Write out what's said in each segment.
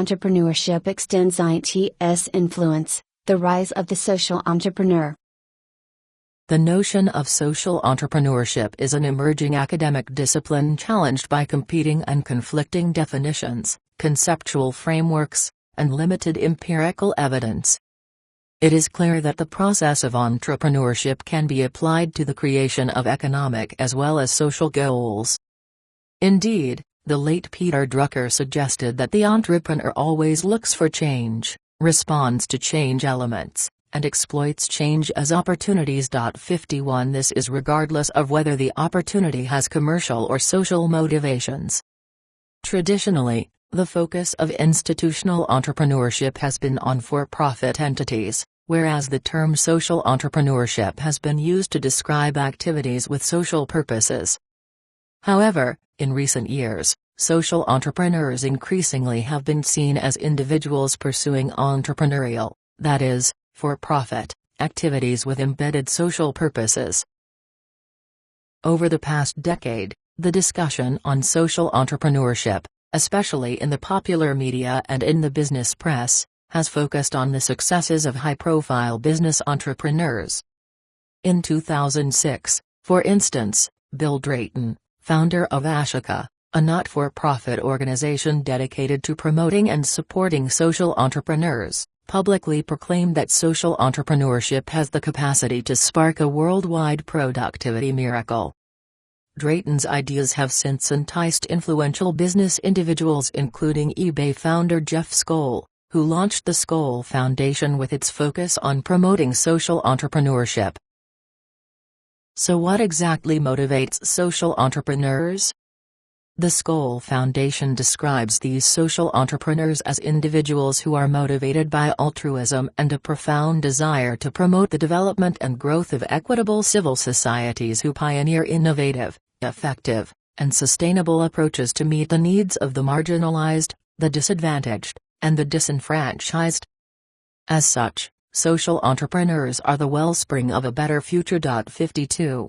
entrepreneurship extends its influence, the rise of the social entrepreneur. The notion of social entrepreneurship is an emerging academic discipline challenged by competing and conflicting definitions, conceptual frameworks, and limited empirical evidence. It is clear that the process of entrepreneurship can be applied to the creation of economic as well as social goals. Indeed, the late Peter Drucker suggested that the entrepreneur always looks for change, responds to change elements, and exploits change as opportunities. 51 This is regardless of whether the opportunity has commercial or social motivations. Traditionally, the focus of institutional entrepreneurship has been on for-profit entities, whereas the term social entrepreneurship has been used to describe activities with social purposes. However, in recent years, social entrepreneurs increasingly have been seen as individuals pursuing entrepreneurial, that is, for-profit, activities with embedded social purposes. Over the past decade, the discussion on social entrepreneurship, especially in the popular media and in the business press, has focused on the successes of high-profile business entrepreneurs. In 2006, for instance, Bill Drayton, founder of Ashoka, a not-for-profit organization dedicated to promoting and supporting social entrepreneurs, publicly proclaimed that social entrepreneurship has the capacity to spark a worldwide productivity miracle. Drayton's ideas have since enticed influential business individuals including eBay founder Jeff Skoll, who launched the Skoll Foundation with its focus on promoting social entrepreneurship. So what exactly motivates social entrepreneurs? The Skoll Foundation describes these social entrepreneurs as individuals who are motivated by altruism and a profound desire to promote the development and growth of equitable civil societies who pioneer innovative, effective, and sustainable approaches to meet the needs of the marginalized, the disadvantaged, and the disenfranchised. As such, social entrepreneurs are the wellspring of a better future. 52.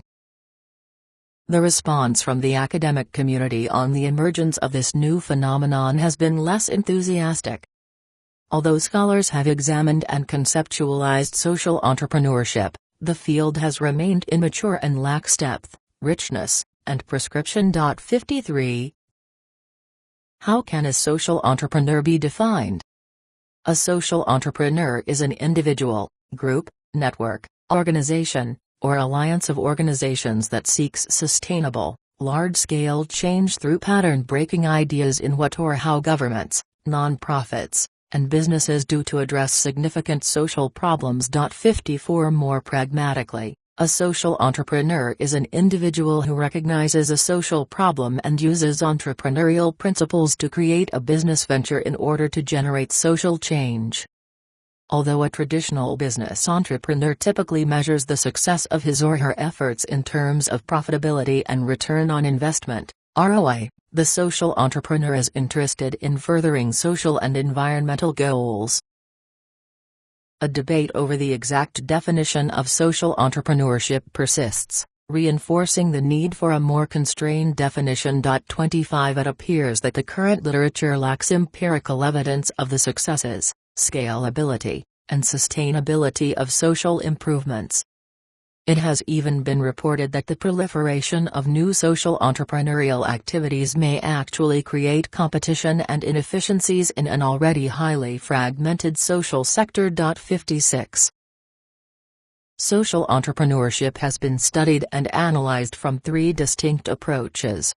The response from the academic community on the emergence of this new phenomenon has been less enthusiastic. Although scholars have examined and conceptualized social entrepreneurship, the field has remained immature and lacks depth, richness, and prescription. 53. How can a social entrepreneur be defined? A social entrepreneur is an individual, group, network, organization, or alliance of organizations that seeks sustainable, large-scale change through pattern-breaking ideas in what or how governments, non-profits, and businesses do to address significant social problems. 54 More pragmatically, a social entrepreneur is an individual who recognizes a social problem and uses entrepreneurial principles to create a business venture in order to generate social change. Although a traditional business entrepreneur typically measures the success of his or her efforts in terms of profitability and return on investment, ROI, the social entrepreneur is interested in furthering social and environmental goals. A debate over the exact definition of social entrepreneurship persists, reinforcing the need for a more constrained definition. 25 It appears that the current literature lacks empirical evidence of the successes, scalability, and sustainability of social improvements. It has even been reported that the proliferation of new social entrepreneurial activities may actually create competition and inefficiencies in an already highly fragmented social sector. 56. Social entrepreneurship has been studied and analyzed from three distinct approaches.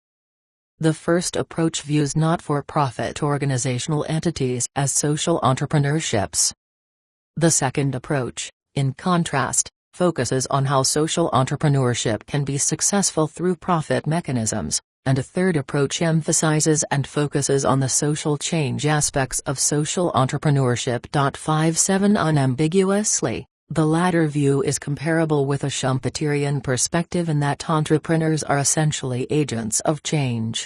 The first approach views not-for-profit organizational entities as social entrepreneurships. The second approach, in contrast, focuses on how social entrepreneurship can be successful through profit mechanisms, and a third approach emphasizes and focuses on the social change aspects of social entrepreneurship. 57 Unambiguously, the latter view is comparable with a Schumpeterian perspective in that entrepreneurs are essentially agents of change,